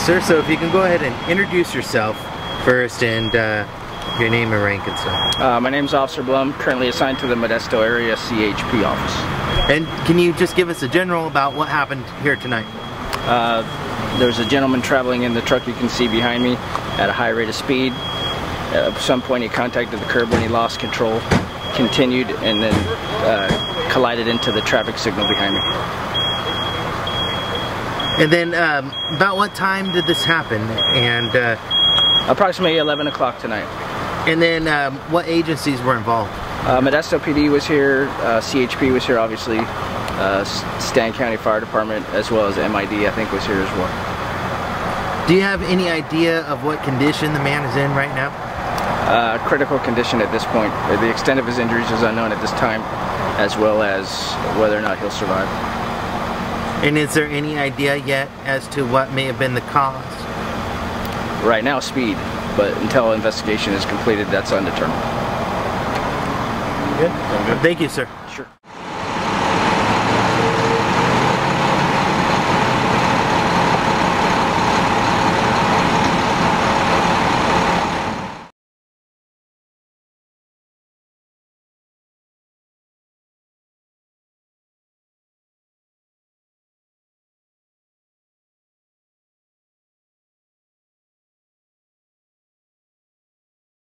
sir. So if you can go ahead and introduce yourself first and your name and rank and stuff. My name is Officer Blum, currently assigned to the Modesto area CHP office. And can you just give us a general about what happened here tonight? There's a gentleman traveling in the truck you can see behind me at a high rate of speed. At some point he contacted the curb when he lost control, continued, and then collided into the traffic signal behind me. And then about what time did this happen? And approximately 11 o'clock tonight. And then what agencies were involved? Modesto PD was here, CHP was here obviously, Stanton County Fire Department, as well as MID I think was here as well. Do you have any idea of what condition the man is in right now? Critical condition at this point. The extent of his injuries is unknown at this time, as well as whether or not he'll survive. And is there any idea yet as to what may have been the cause? Right now, speed, but until investigation is completed, that's undetermined. Good. Thank you, sir.